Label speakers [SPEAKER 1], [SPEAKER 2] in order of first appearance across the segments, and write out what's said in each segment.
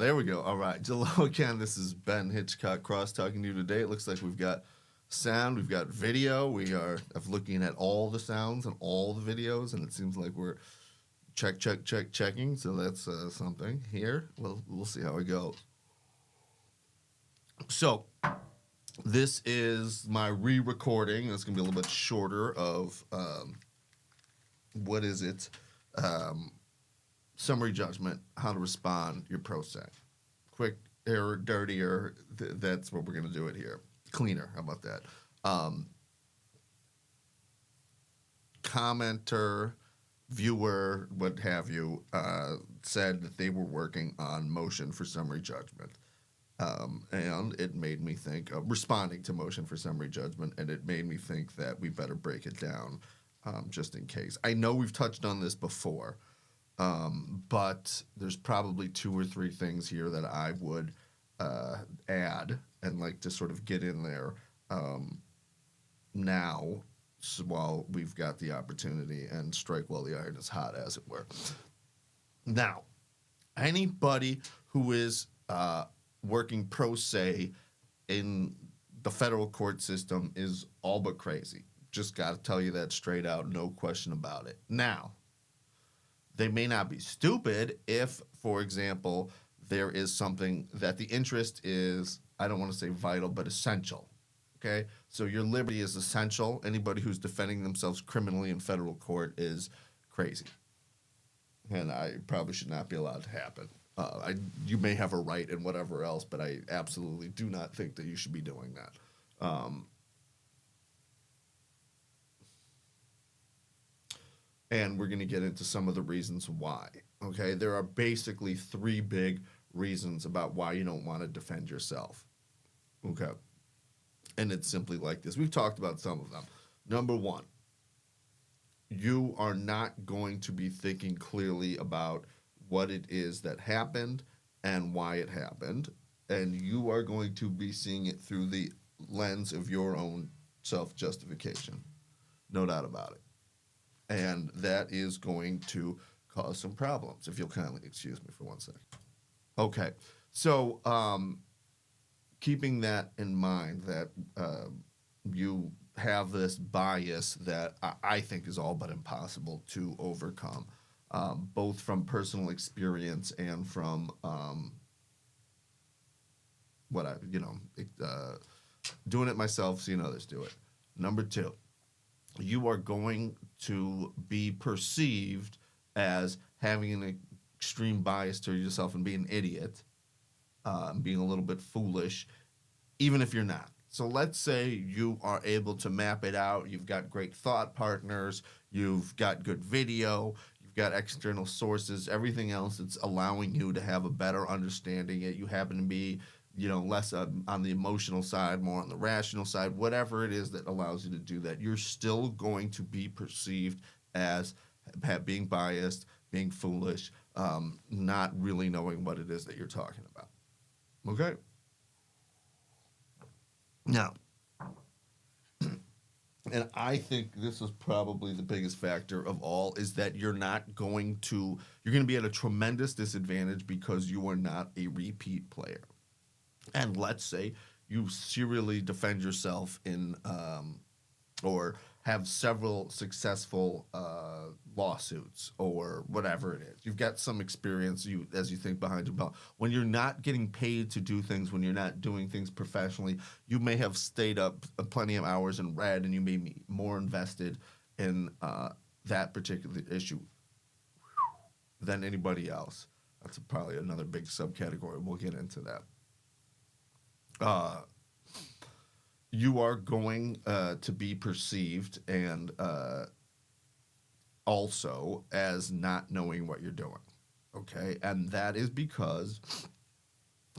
[SPEAKER 1] there we go. All right. Hello again. This is Ben Hitchcock Cross talking to you today. It looks like we've got sound, we've got video. We are looking at all the sounds and all the videos, and it seems like we're checking. So that's something here. We'll see how it goes. So this is my re-recording. It's going to be a little bit shorter of what is it? Summary judgment, how to respond, your pro se. Quick, dirtier, that's what we're going to do it here. Cleaner, how about that? Commenter, viewer, what have you, said that they were working on motion for summary judgment. And it made me think of responding to motion for summary judgment, and it made me think that we better break it down just in case. I know we've touched on this before, but there's probably 2 or 3 things here that I would add and like to sort of get in there now while we've got the opportunity and strike while the iron is hot, as it were. Now, anybody who is working pro se in the federal court system is all but crazy. Just got to tell you that straight out, no question about it. Now, they may not be stupid if, for example, there is something that the interest is, I don't want to say vital, but essential. Okay? So your liberty is essential. Anybody who's defending themselves criminally in federal court is crazy. And I probably should not be allowed to happen. You may have a right and whatever else, but I absolutely do not think that you should be doing that. And we're going to get into some of the reasons why. Okay, there are basically 3 big reasons about why you don't want to defend yourself. Okay, and it's simply like this. We've talked about some of them. Number 1, you are not going to be thinking clearly about what it is that happened and why it happened, and you are going to be seeing it through the lens of your own self-justification. No doubt about it. And that is going to cause some problems, if you'll kindly excuse me for 1 second. Okay, so keeping that in mind, that you have this bias that I think is all but impossible to overcome, both from personal experience and from doing it myself, seeing others do it. Number 2. You are going to be perceived as having an extreme bias to yourself and being an idiot, being a little bit foolish, even if you're not. So let's say you are able to map it out. You've got great thought partners. You've got good video. You've got external sources, everything else that's allowing you to have a better understanding. You happen to be less on the emotional side, more on the rational side, whatever it is that allows you to do that, you're still going to be perceived as being biased, being foolish, not really knowing what it is that you're talking about. Okay? Now, and I think this is probably the biggest factor of all, is that you're going to be at a tremendous disadvantage because you are not a repeat player. And let's say you serially defend yourself in or have several successful lawsuits or whatever it is. You've got some experience as you think behind your belt. When you're not getting paid to do things, when you're not doing things professionally, you may have stayed up plenty of hours and read, and you may be more invested in that particular issue than anybody else. That's probably another big subcategory. We'll get into that. You are going to be perceived and also as not knowing what you're doing, okay? And that is because,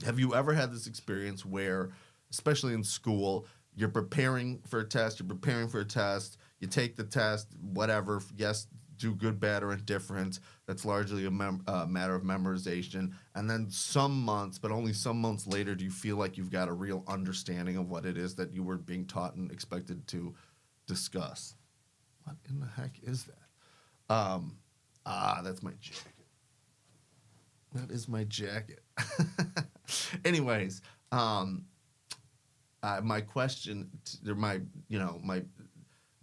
[SPEAKER 1] have you ever had this experience where, especially in school, you're preparing for a test, you take the test, whatever, yes, do good, bad, or indifferent. That's largely a matter of memorization. And then some months, but only some months later, do you feel like you've got a real understanding of what it is that you were being taught and expected to discuss. What in the heck is that? That's my jacket. That is my jacket. Anyways, my question, my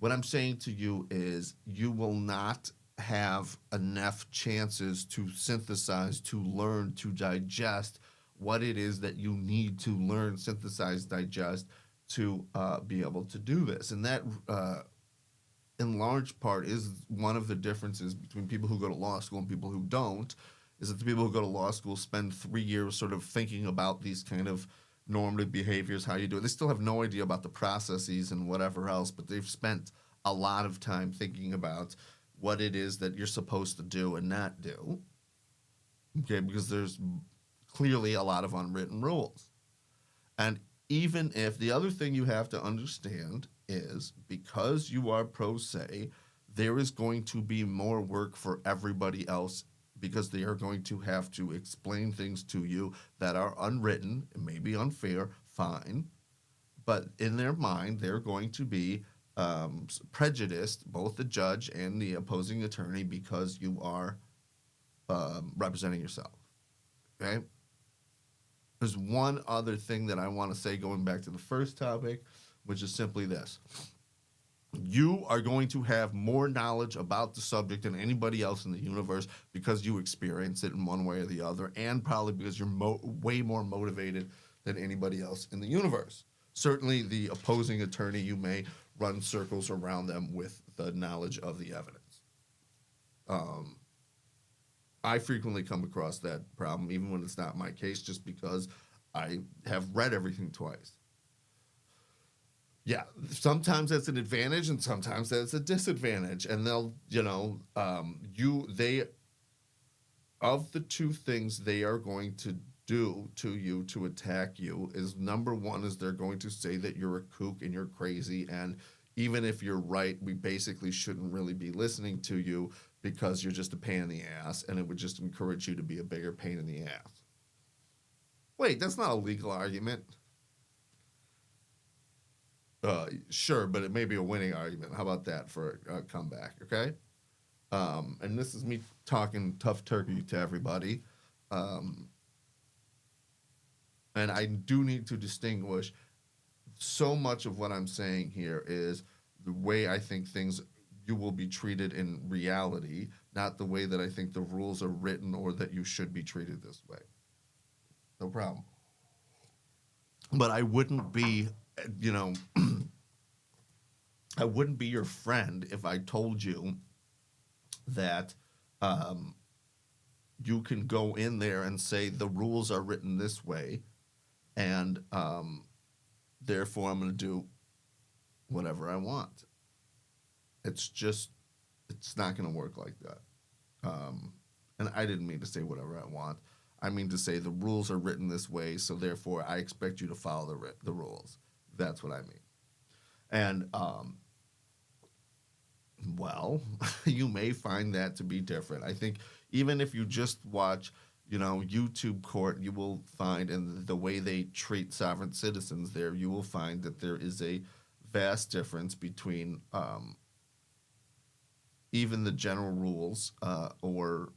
[SPEAKER 1] what I'm saying to you is, you will not have enough chances to synthesize, to learn, to digest what it is that you need to learn, synthesize, digest to be able to do this. And that, in large part, is one of the differences between people who go to law school and people who don't, is that the people who go to law school spend 3 years sort of thinking about these kind of normative behaviors, how you do it. They still have no idea about the processes and whatever else, but they've spent a lot of time thinking about what it is that you're supposed to do and not do. Okay, because there's clearly a lot of unwritten rules. And even if the other thing you have to understand is, because you are pro se, there is going to be more work for everybody else, because they are going to have to explain things to you that are unwritten. It may be unfair, fine, but in their mind, they're going to be prejudiced, both the judge and the opposing attorney, because you are representing yourself. Okay? There's one other thing that I want to say, going back to the first topic, which is simply this. You are going to have more knowledge about the subject than anybody else in the universe, because you experience it in one way or the other, and probably because you're way more motivated than anybody else in the universe. Certainly, the opposing attorney, you may run circles around them with the knowledge of the evidence. I frequently come across that problem, even when it's not my case, just because I have read everything twice. Yeah, sometimes that's an advantage, and sometimes that's a disadvantage. And they'll, of the two things they are going to do to you to attack you is, number one, is they're going to say that you're a kook and you're crazy, and even if you're right, we basically shouldn't really be listening to you because you're just a pain in the ass, and it would just encourage you to be a bigger pain in the ass. Wait, that's not a legal argument. Sure, but it may be a winning argument. How about that for a comeback, okay? And this is me talking tough turkey to everybody. And I do need to distinguish, so much of what I'm saying here is the way I think things, you will be treated in reality, not the way that I think the rules are written or that you should be treated this way. No problem. But I wouldn't be, I wouldn't be your friend if I told you that you can go in there and say the rules are written this way, and therefore I'm going to do whatever I want. It's not going to work like that. And I didn't mean to say whatever I want. I mean to say the rules are written this way, so therefore I expect you to follow the rules. That's what I mean. And, well, you may find that to be different. I think even if you just watch, YouTube court, you will find, in the way they treat sovereign citizens there, you will find that there is a vast difference between even the general rules or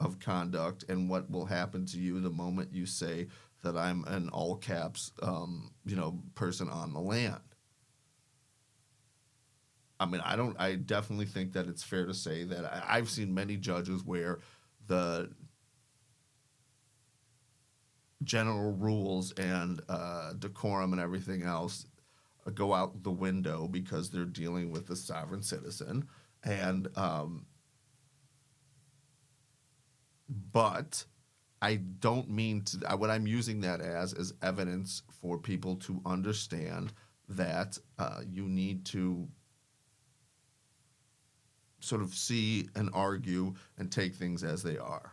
[SPEAKER 1] of conduct and what will happen to you the moment you say that I'm an all caps, person on the land. I mean, I definitely think that it's fair to say that I've seen many judges where the general rules and decorum and everything else go out the window because they're dealing with a sovereign citizen. And, but I don't mean to, what I'm using that as is evidence for people to understand that you need to sort of see and argue and take things as they are.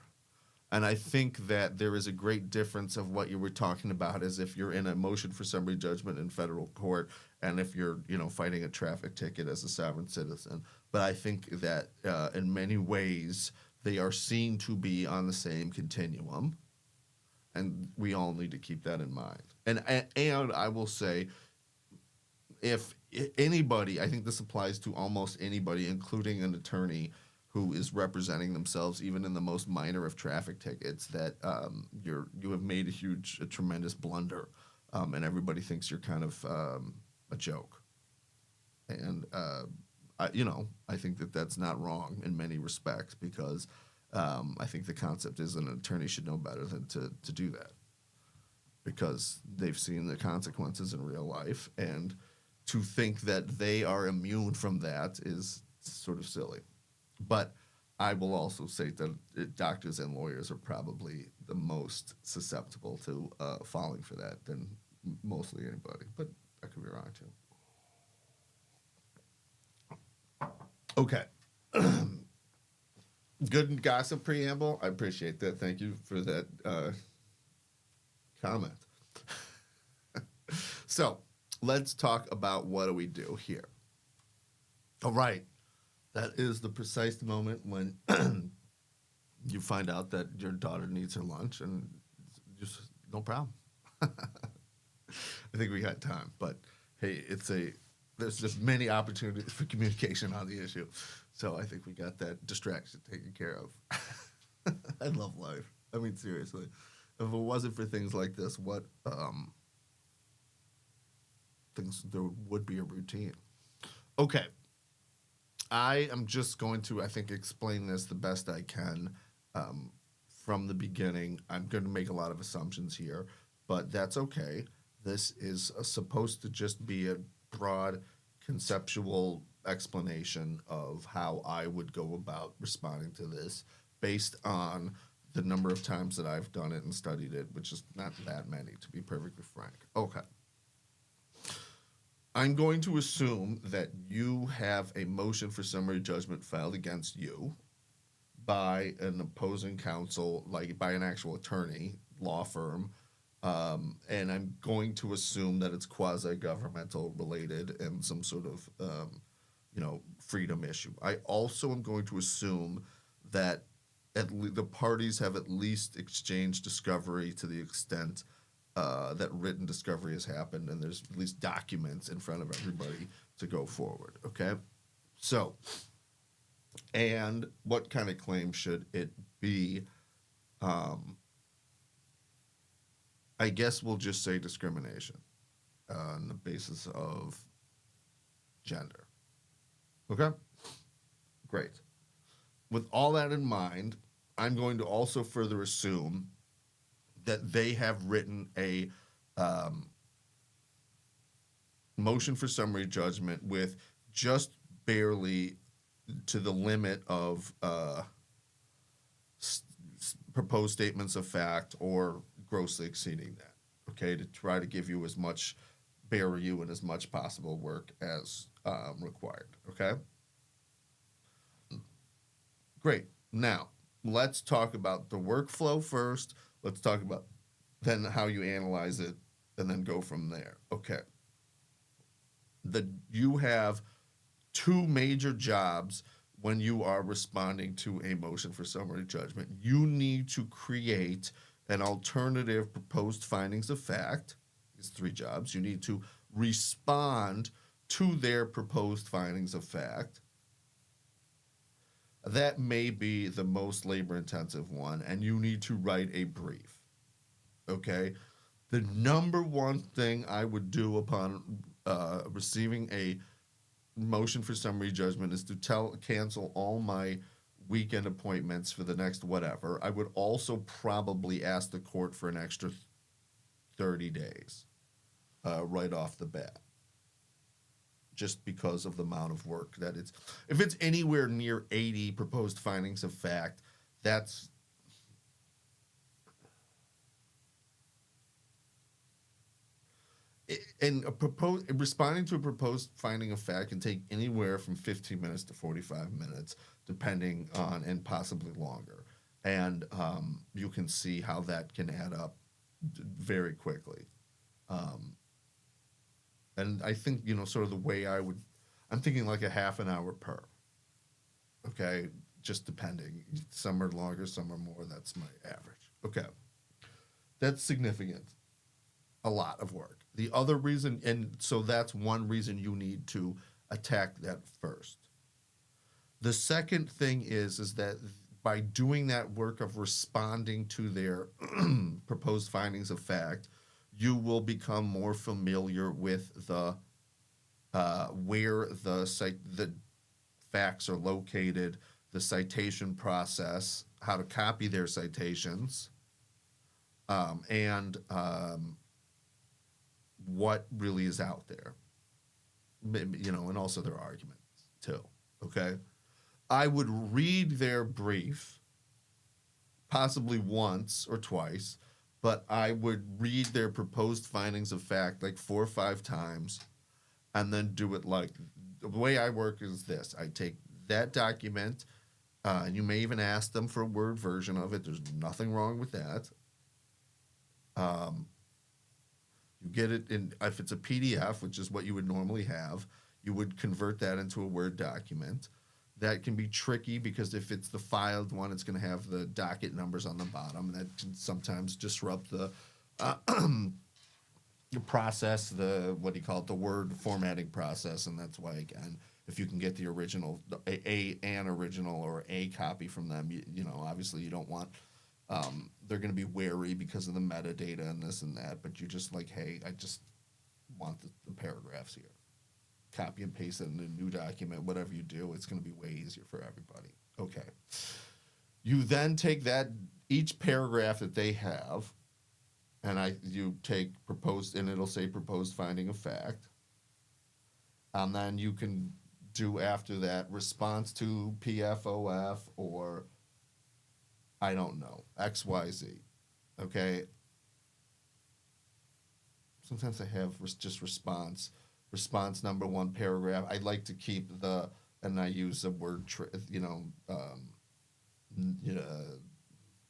[SPEAKER 1] And I think that there is a great difference of what you were talking about, as if you're in a motion for summary judgment in federal court and if you're, fighting a traffic ticket as a sovereign citizen. But I think that in many ways they are seen to be on the same continuum, and we all need to keep that in mind. And I will say, if anybody, I think this applies to almost anybody, including an attorney who is representing themselves even in the most minor of traffic tickets that you have made a tremendous blunder, and everybody thinks you're kind of a joke. And I think that that's not wrong in many respects, because I think the concept is an attorney should know better than to do that, because they've seen the consequences in real life, and to think that they are immune from that is sort of silly. But I will also say that doctors and lawyers are probably the most susceptible to falling for that than mostly anybody. But I could be wrong too. Okay. Good gossip preamble. I appreciate that. Thank you for that comment. So let's talk about what do we do here. All right. That is the precise moment when you find out that your daughter needs her lunch, and just no problem. I think we got time, but hey, there's just many opportunities for communication on the issue. So I think we got that distraction taken care of. I love life. I mean, seriously. If it wasn't for things like this, what there would be a routine. Okay. I am just going to, I think, explain this the best I can from the beginning. I'm going to make a lot of assumptions here, but that's okay. This is supposed to just be a broad conceptual explanation of how I would go about responding to this based on the number of times that I've done it and studied it, which is not that many, to be perfectly frank. Okay. I'm going to assume that you have a motion for summary judgment filed against you by an opposing counsel, like by an actual attorney, law firm, and I'm going to assume that it's quasi-governmental related and some sort of, freedom issue. I also am going to assume that the parties have at least exchanged discovery to the extent that written discovery has happened, and there's at least documents in front of everybody to go forward, okay? So, and what kind of claim should it be? I guess we'll just say discrimination on the basis of gender. Okay? Great. With all that in mind, I'm going to also further assume that they have written a motion for summary judgment with just barely to the limit of proposed statements of fact or grossly exceeding that, okay, to try to give you as much, bear you in as much possible work as required, okay? Great. Now, let's talk about the workflow first. Let's talk about then how you analyze it, and then go from there. Okay. You have two major jobs when you are responding to a motion for summary judgment. You need to create an alternative proposed findings of fact. These three jobs. You need to respond to their proposed findings of fact. That may be the most labor-intensive one, and you need to write a brief. Okay? The number one thing I would do upon receiving a motion for summary judgment is to cancel all my weekend appointments for the next whatever. I would also probably ask the court for an extra 30 days right off the bat, just because of the amount of work that it's. If it's anywhere near 80 proposed findings of fact, that's responding to a proposed finding of fact can take anywhere from 15 minutes to 45 minutes, depending on, and possibly longer. And you can see how that can add up very quickly. And I think, sort of the way I'm thinking like a half an hour per. Okay, just depending. Some are longer, some are more. That's my average. Okay, that's significant. A lot of work. The other reason, and so that's one reason you need to attack that first. The second thing is that by doing that work of responding to their proposed findings of fact, you will become more familiar with the where the facts are located, the citation process, how to copy their citations, and what really is out there. And also their arguments too. Okay, I would read their brief possibly once or twice, but I would read their proposed findings of fact like 4 or 5 times and then do it like the way I work is this. I take that document, and you may even ask them for a Word version of it. There's nothing wrong with that. Um, you get it in, if it's a PDF, which is what you would normally have, you would convert that into a Word document. That can be tricky because if it's the filed one, it's going to have the docket numbers on the bottom. That can sometimes disrupt the process, the word formatting process, and that's why again, if you can get the original, an original or a copy from them, obviously you don't want. They're going to be wary because of the metadata and this and that, but you just like, hey, I just want the paragraphs here. Copy and paste it in a new document, whatever you do, it's going to be way easier for everybody. Okay. You then take that, each paragraph that they have, and you take proposed, and it'll say proposed finding of fact. And then you can do after that response to PFOF or I don't know, XYZ. Okay. Sometimes I have just response number one paragraph. I like to keep and I use a word,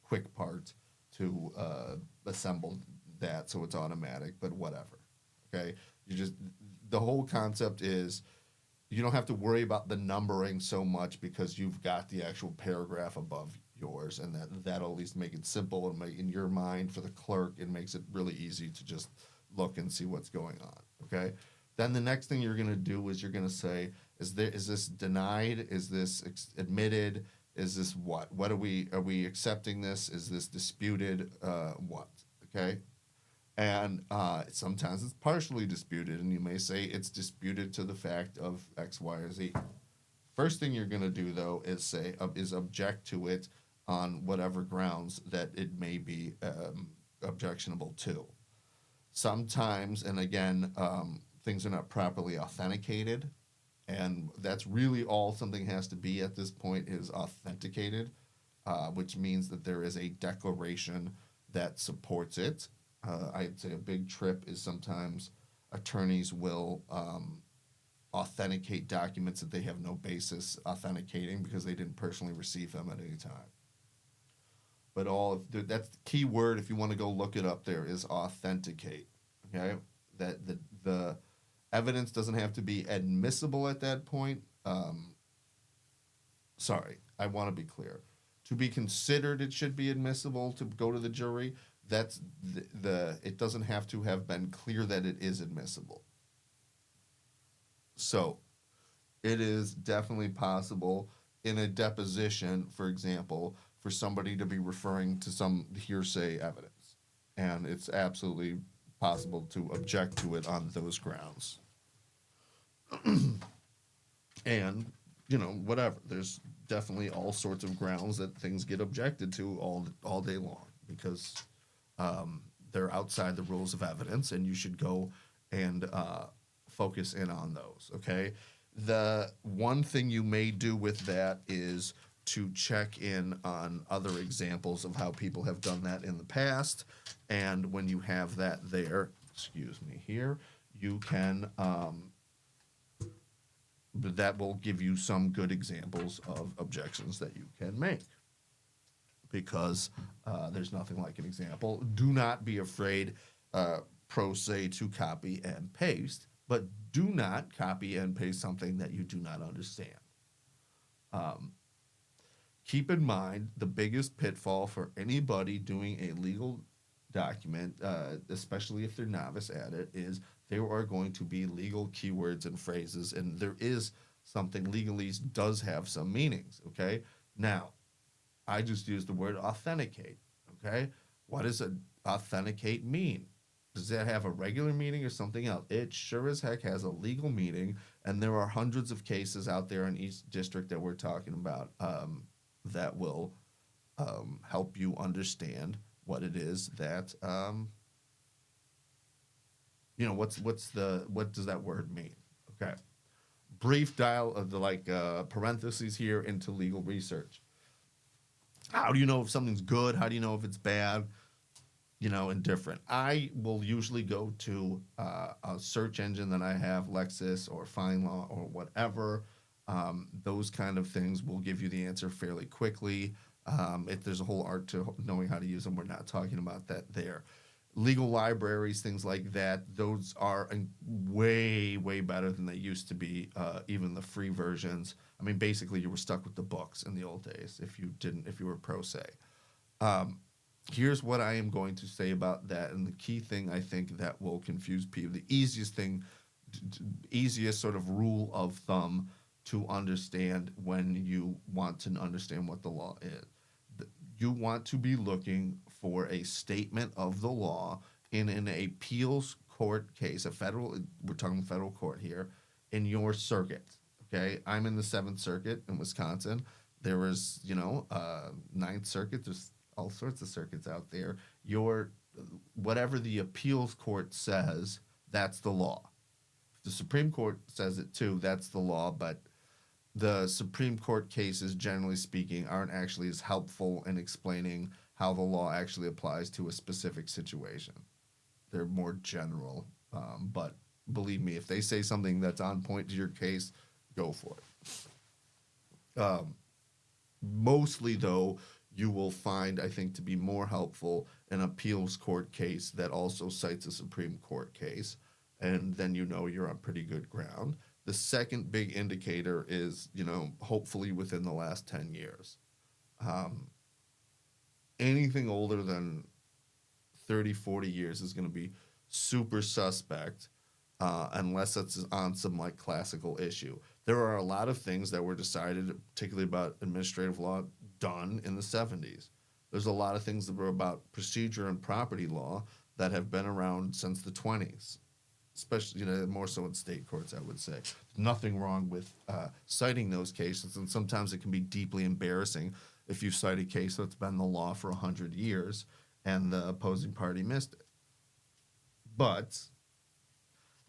[SPEAKER 1] quick part to assemble that so it's automatic, but whatever. Okay. The whole concept is you don't have to worry about the numbering so much because you've got the actual paragraph above yours, and that'll at least make it simple and in your mind for the clerk, it makes it really easy to just look and see what's going on. Okay. Then the next thing you're going to do is you're going to say, is this denied? Is this admitted? Is this what? What are we accepting this? Is this disputed? What? Okay. And sometimes it's partially disputed, and you may say it's disputed to the fact of X, Y, or Z. First thing you're going to do, though, is object to it on whatever grounds that it may be objectionable to. Sometimes, and again, things are not properly authenticated, and that's really all something has to be at this point is authenticated, which means that there is a declaration that supports it. I'd say a big trip is sometimes attorneys will authenticate documents that they have no basis authenticating because they didn't personally receive them at any time. But that's the key word if you want to go look it up there is authenticate. Okay, that the evidence doesn't have to be admissible at that point. Sorry, I want to be clear. To be considered, it should be admissible to go to the jury. That's it doesn't have to have been clear that it is admissible. So, it is definitely possible in a deposition, for example, for somebody to be referring to some hearsay evidence, and it's absolutely possible to object to it on those grounds. And whatever, there's definitely all sorts of grounds that things get objected to all day long because they're outside the rules of evidence, and you should go and focus in on those. Okay, the one thing you may do with that is to check in on other examples of how people have done that in the past, and when you have that there, excuse me here, you can that will give you some good examples of objections that you can make, because there's nothing like an example. Do not be afraid, pro se, to copy and paste, but do not copy and paste something that you do not understand. Keep in mind the biggest pitfall for anybody doing a legal document, especially if they're novice at it, is there are going to be legal keywords and phrases, and there is something legalese does have some meanings, okay? Now, I just used the word authenticate, okay? What does authenticate mean? Does that have a regular meaning or something else? It sure as heck has a legal meaning, and there are hundreds of cases out there in each district that we're talking about that will help you understand what it is that what does that word mean? Okay, brief dial of the parentheses here into legal research. How do you know if something's good? How do you know if it's bad? And different. I will usually go to a search engine that I have, Lexis or FindLaw or whatever. Those kind of things will give you the answer fairly quickly. If there's a whole art to knowing how to use them, we're not talking about that there. Legal libraries, things like that, those are way, way better than they used to be, even the free versions. I mean, basically, you were stuck with the books in the old days if you were pro se. Here's what I am going to say about that, and the key thing I think that will confuse people. The easiest sort of rule of thumb to understand when you want to understand what the law is. You want to be looking for a statement of the law in an appeals court case, we're talking federal court here, in your circuit. Okay, I'm in the 7th Circuit in Wisconsin. There was, Ninth Circuit. There's all sorts of circuits out there. Whatever the appeals court says, that's the law. If the Supreme Court says it too, that's the law, but the Supreme Court cases, generally speaking, aren't actually as helpful in explaining how the law actually applies to a specific situation. They're more general, but believe me, if they say something that's on point to your case, go for it. Mostly, though, you will find, I think, to be more helpful an appeals court case that also cites a Supreme Court case, and then you're on pretty good ground. The second big indicator is, hopefully within the last 10 years. Anything older than 30, 40 years is going to be super suspect unless it's on some classical issue. There are a lot of things that were decided, particularly about administrative law, done in the 70s. There's a lot of things that were about procedure and property law that have been around since the 20s, especially, more so in state courts, I would say. Nothing wrong with citing those cases, and sometimes it can be deeply embarrassing if you cite a case that's been the law for 100 years and the opposing party missed it. But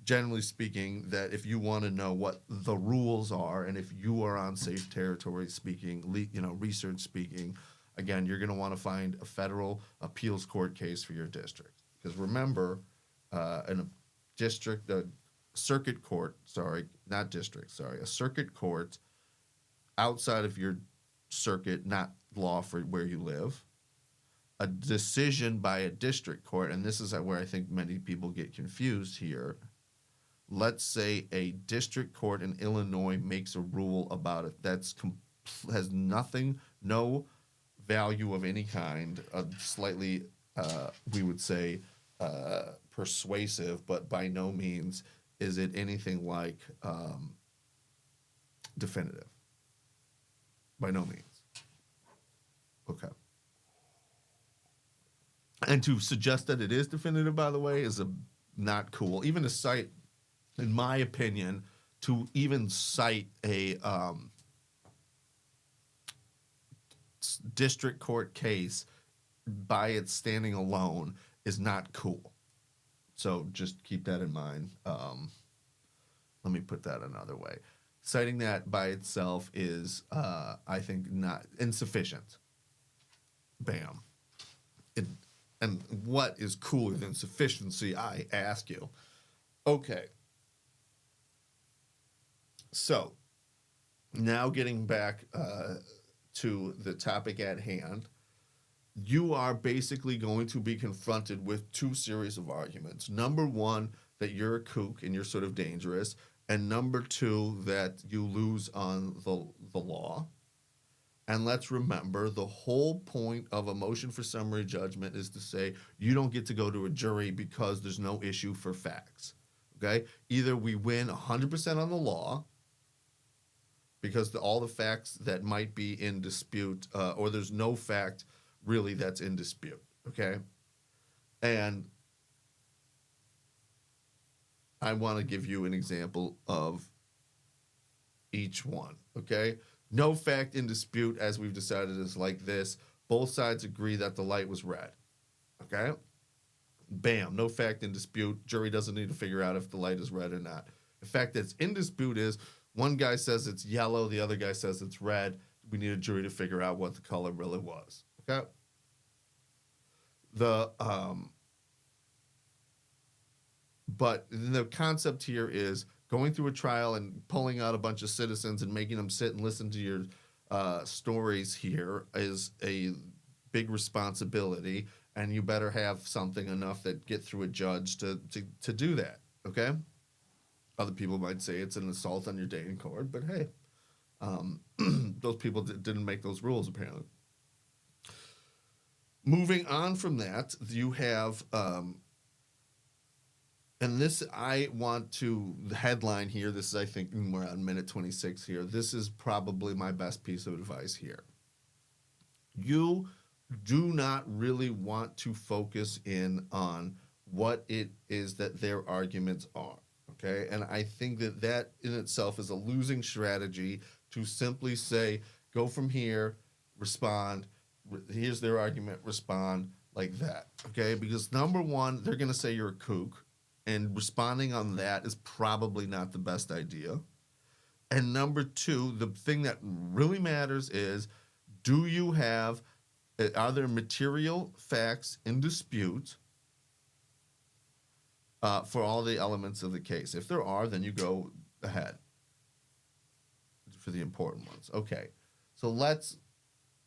[SPEAKER 1] generally speaking, that if you want to know what the rules are and if you are on safe territory speaking, research speaking, again, you're going to want to find a federal appeals court case for your district. Because remember, a circuit court outside of your circuit, not law for where you live, a decision by a district court, and this is where I think many people get confused here. Let's say a district court in Illinois makes a rule about it that's has no value of any kind, slightly, we would say, persuasive, but by no means is it anything like definitive. By no means. Okay. And to suggest that it is definitive, by the way, is not cool. Even to cite, in my opinion, to even cite a district court case by its standing alone is not cool. So just keep that in mind. Let me put that another way. Citing that by itself is, I think, not insufficient. Bam. And what is cooler than sufficiency, I ask you? Okay. So, now getting back to the topic at hand, you are basically going to be confronted with two series of arguments. Number one, that you're a kook and you're sort of dangerous. And number two, that you lose on the law. And let's remember, the whole point of a motion for summary judgment is to say you don't get to go to a jury because there's no issue for facts. Okay? Either we win 100% on the law, because all the facts that might be in dispute, or there's no fact really that's in dispute, okay? And I want to give you an example of each one, okay? No fact in dispute, as we've decided, is like this. Both sides agree that the light was red, okay? Bam, no fact in dispute. Jury doesn't need to figure out if the light is red or not. The fact that's in dispute is one guy says it's yellow, the other guy says it's red. We need a jury to figure out what the color really was, okay? But the concept here is going through a trial and pulling out a bunch of citizens and making them sit and listen to your stories here is a big responsibility, and you better have something enough that get through a judge to do that, okay? Other people might say it's an assault on your day in court, but hey, those people didn't make those rules, apparently. Moving on from that, you have... and this, I want to, the headline here, this is, I think, we're on minute 26 here. This is probably my best piece of advice here. You do not really want to focus in on what it is that their arguments are, okay? And I think that that in itself is a losing strategy to simply say, go from here, respond, here's their argument, respond, like that, okay? Because number one, they're going to say you're a kook. And responding on that is probably not the best idea. And number two, the thing that really matters is, are there material facts in dispute for all the elements of the case? If there are, then you go ahead for the important ones. Okay, so let's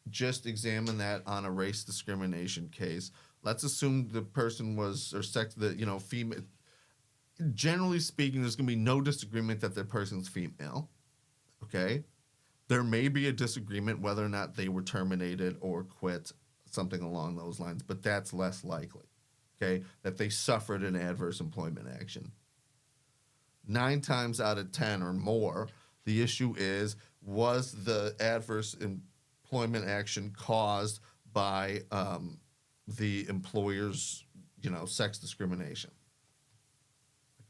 [SPEAKER 1] just examine that on a race discrimination case. Let's assume the person was, or sex, female. Generally speaking, there's going to be no disagreement that the person's female, okay? There may be a disagreement whether or not they were terminated or quit, something along those lines, but that's less likely, okay? That they suffered an adverse employment action. 9 times out of 10 or more, the issue is, was the adverse employment action caused by the employer's, sex discrimination?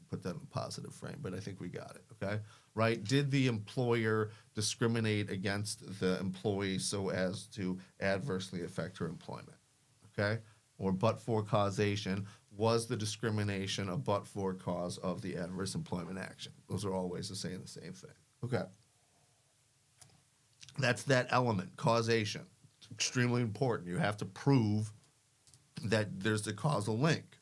[SPEAKER 1] Put that in a positive frame, but I think we got it, okay? Right? Did the employer discriminate against the employee so as to adversely affect her employment, okay? Or but-for causation, was the discrimination a but-for cause of the adverse employment action? Those are all ways of saying the same thing, okay? That's that element, causation. It's extremely important. You have to prove that there's a causal link.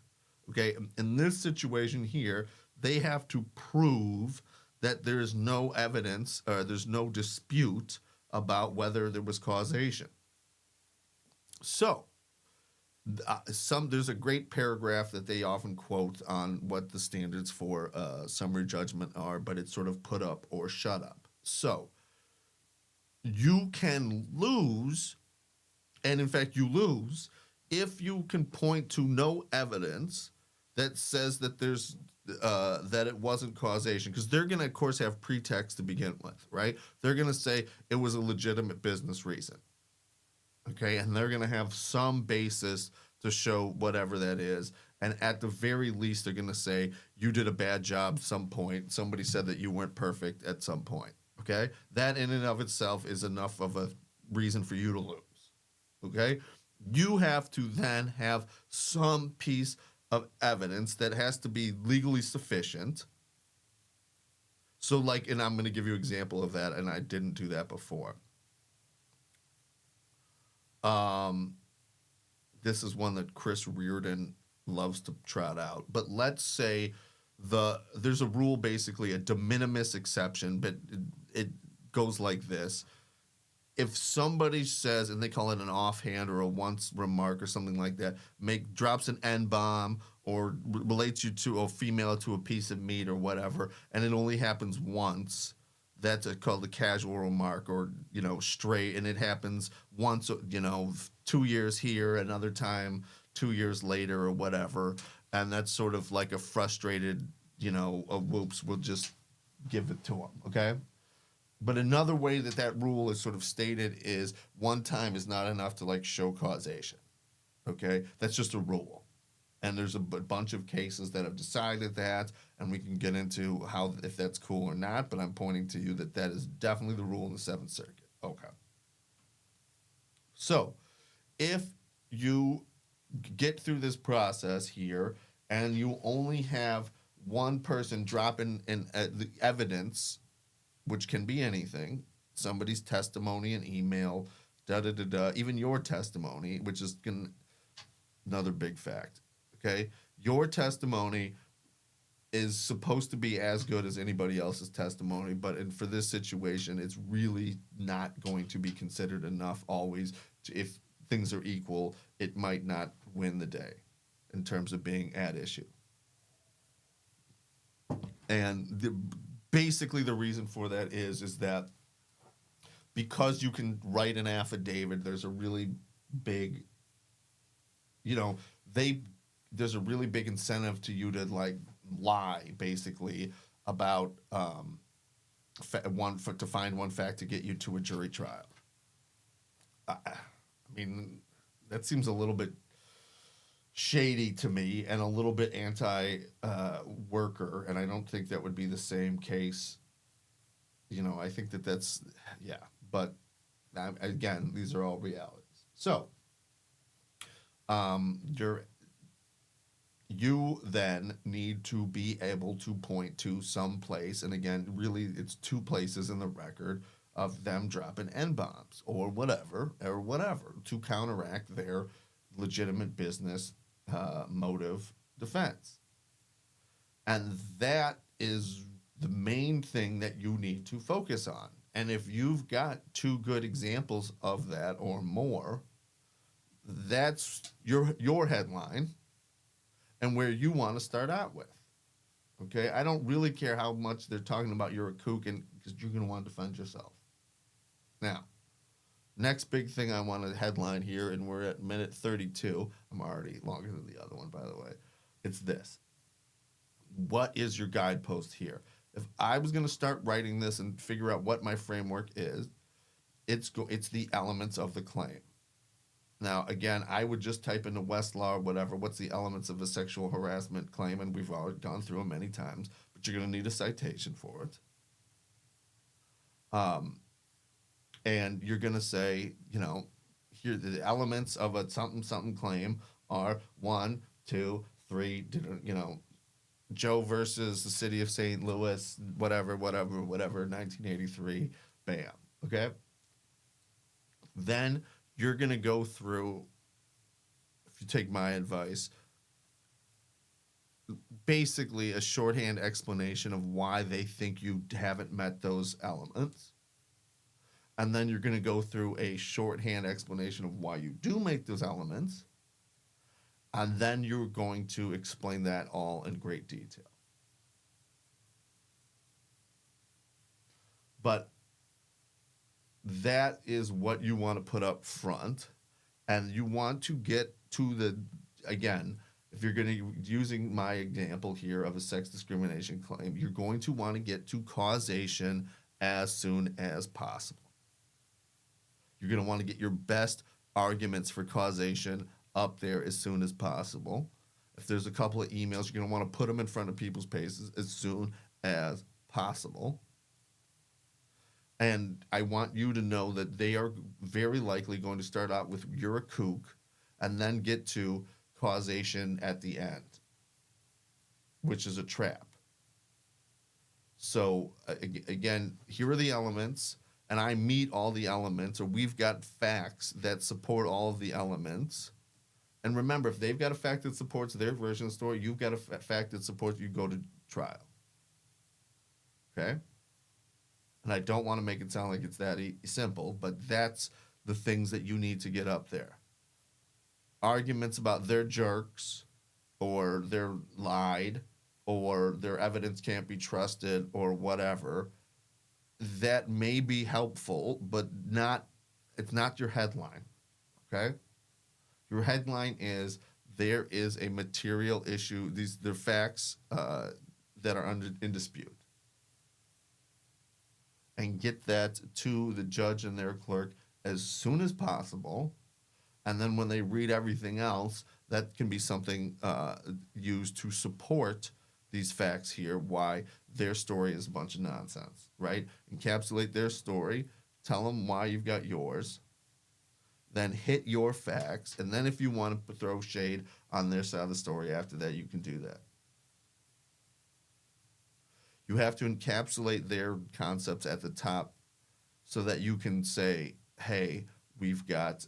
[SPEAKER 1] Okay, in this situation here, they have to prove that there is no evidence or there's no dispute about whether there was causation. So, there's a great paragraph that they often quote on what the standards for summary judgment are, but it's sort of put up or shut up. So, you can lose, and in fact you lose, if you can point to no evidence that says that there's that it wasn't causation, because they're going to, of course, have pretext to begin with, right? They're going to say it was a legitimate business reason, okay? And they're going to have some basis to show whatever that is. And at the very least, they're going to say you did a bad job at some point. Somebody said that you weren't perfect at some point, okay? That in and of itself is enough of a reason for you to lose, okay? You have to then have some piece of evidence that has to be legally sufficient. So and I'm going to give you an example of that, and I didn't do that before. This is one that Chris Reardon loves to trot out. But let's say there's a rule, basically a de minimis exception, but it goes like this. If somebody says, and they call it an offhand or a once remark or something like that, drops an N-bomb or relates you to a female to a piece of meat or whatever, and it only happens once, that's called a casual remark or, stray, and it happens once, 2 years here, another time 2 years later or whatever, and that's sort of like a frustrated, a whoops, we'll just give it to them, okay? But another way that that rule is sort of stated is one time is not enough to like show causation. Okay, that's just a rule, and there's a bunch of cases that have decided that, and we can get into how if that's cool or not. But I'm pointing to you that that is definitely the rule in the Seventh Circuit. Okay, so if you get through this process here, and you only have one person dropping in the evidence, which can be anything, somebody's testimony, an email, da da da da, even your testimony, which is another big fact. Okay, your testimony is supposed to be as good as anybody else's testimony, but for this situation, it's really not going to be considered enough always. If things are equal, it might not win the day in terms of being at issue. And basically the reason for that is that because you can write an affidavit, there's a really big, you know, there's a really big incentive to you to like lie basically about to find one fact to get you to a jury trial. I mean, that seems a little bit shady to me and a little bit anti-worker, and I don't think that would be the same case. You know, I think that's, yeah. But again, these are all realities. So, you then need to be able to point to some place, and again, really, it's two places in the record of them dropping N-bombs or whatever, to counteract their legitimate business motive defense. And that is the main thing that you need to focus on. And if you've got two good examples of that or more, that's your headline and where you want to start out with. Okay? I don't really care how much they're talking about you're a kook, and because you're going to want to defend yourself. Now, next big thing I want to headline here, and we're at minute 32. I'm already longer than the other one, by the way. It's this. What is your guidepost here? If I was going to start writing this and figure out what my framework is, it's the elements of the claim. Now, again, I would just type into Westlaw or whatever, what's the elements of a sexual harassment claim, and we've already gone through them many times, but you're going to need a citation for it. And you're going to say, you know, here the elements of a something claim are 1, 2, 3, you know, Joe versus the city of St. Louis, whatever, 1983, bam, okay? Then you're going to go through, if you take my advice, basically a shorthand explanation of why they think you haven't met those elements. And then you're going to go through a shorthand explanation of why you do make those elements. And then you're going to explain that all in great detail. But that is what you want to put up front. And you want to get to again, if you're going to using my example here of a sex discrimination claim, you're going to want to get to causation as soon as possible. You're going to want to get your best arguments for causation up there as soon as possible. If there's a couple of emails, you're going to want to put them in front of people's faces as soon as possible. And I want you to know that they are very likely going to start out with you're a kook and then get to causation at the end, which is a trap. So again, here are the elements, and I meet all the elements, or we've got facts that support all of the elements. And remember, if they've got a fact that supports their version of the story, you've got a fact that supports you go to trial. Okay? And I don't want to make it sound like it's that simple, but that's the things that you need to get up there. Arguments about they're jerks, or they're lied, or their evidence can't be trusted, or whatever, that may be helpful, but it's not your headline, okay? Your headline is there is a material issue. They're facts that are in dispute. and get that to the judge and their clerk as soon as possible. And then when they read everything else, that can be something used to support these facts here, why their story is a bunch of nonsense, right? Encapsulate their story, tell them why you've got yours, then hit your facts, and then if you want to throw shade on their side of the story after that, you can do that. You have to encapsulate their concepts at the top so that you can say, hey, we've got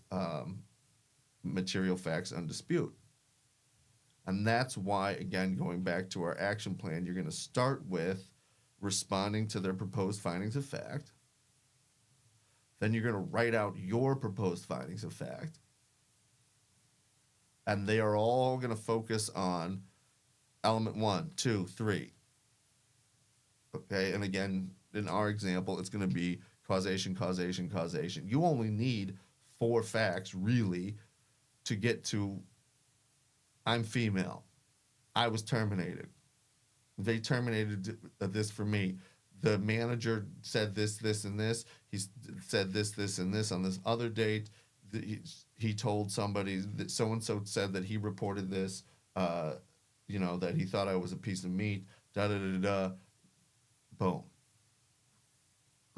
[SPEAKER 1] material facts on dispute. And that's why, again, going back to our action plan, you're going to start with responding to their proposed findings of fact. Then you're going to write out your proposed findings of fact. And they are all going to focus on element 1, 2, 3. Okay, and again, in our example, it's going to be causation, causation, causation. You only need 4 facts, really, to get to I'm female. I was terminated. They terminated this for me. The manager said this, this, and this. He said this, this, and this on this other date. He told somebody that so-and-so said that he reported this, that he thought I was a piece of meat, da-da-da-da. Boom.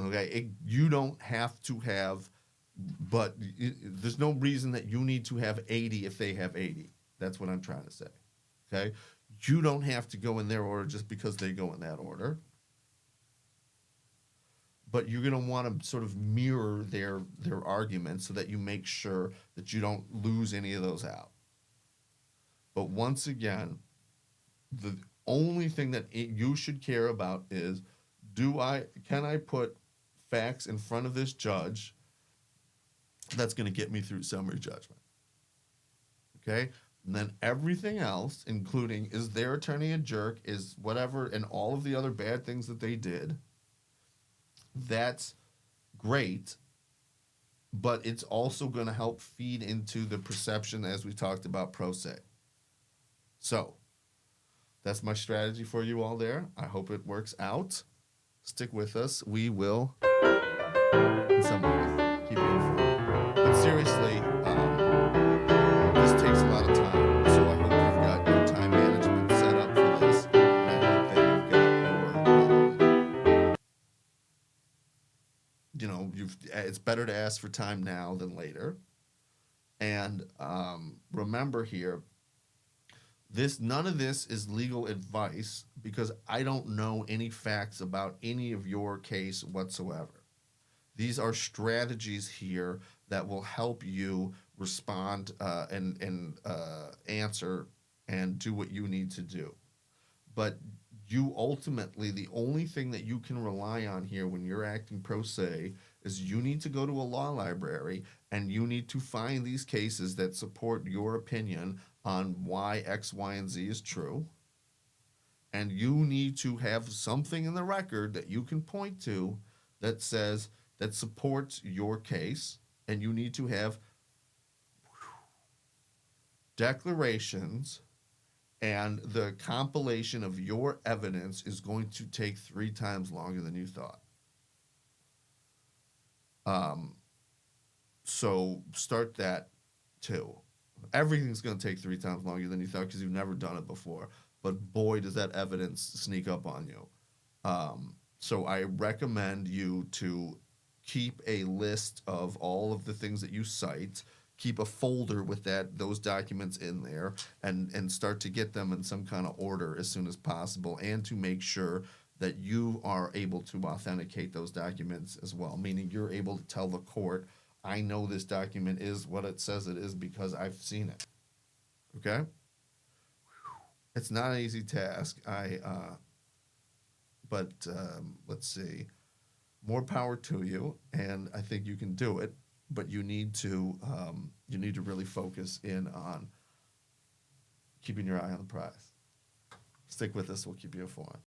[SPEAKER 1] Okay, you don't have to have, but there's no reason that you need to have 80 if they have 80. That's what I'm trying to say. Okay, you don't have to go in their order just because they go in that order. But you're going to want to sort of mirror their arguments so that you make sure that you don't lose any of those out. But once again, the only thing that you should care about is, can I put facts in front of this judge that's going to get me through summary judgment? Okay? And then everything else, including is their attorney a jerk, is whatever, and all of the other bad things that they did, that's great, but it's also going to help feed into the perception, as we talked about, pro se. So, that's my strategy for you all there. I hope it works out. Stick with us. We will, in some ways, keep you informed. But seriously, this takes a lot of time, so I hope you've got your time management set up for this. And I hope that you've got it's better to ask for time now than later. And remember here, none of this is legal advice because I don't know any facts about any of your case whatsoever. These are strategies here that will help you respond and answer and do what you need to do. But you ultimately, the only thing that you can rely on here when you're acting pro se is you need to go to a law library and you need to find these cases that support your opinion on why X, Y, and Z is true. And you need to have something in the record that you can point to that supports your case. And you need to have declarations, and the compilation of your evidence is going to take 3 times longer than you thought. So start that too. Everything's going to take 3 times longer than you thought because you've never done it before. But boy, does that evidence sneak up on you. So I recommend you to keep a list of all of the things that you cite. Keep a folder with those documents in there, and start to get them in some kind of order as soon as possible, and to make sure that you are able to authenticate those documents as well, meaning you're able to tell the court, I know this document is what it says it is because I've seen it. Okay? It's not an easy task. But let's see. More power to you, and I think you can do it. But you need to really focus in on keeping your eye on the prize. Stick with us. We'll keep you informed.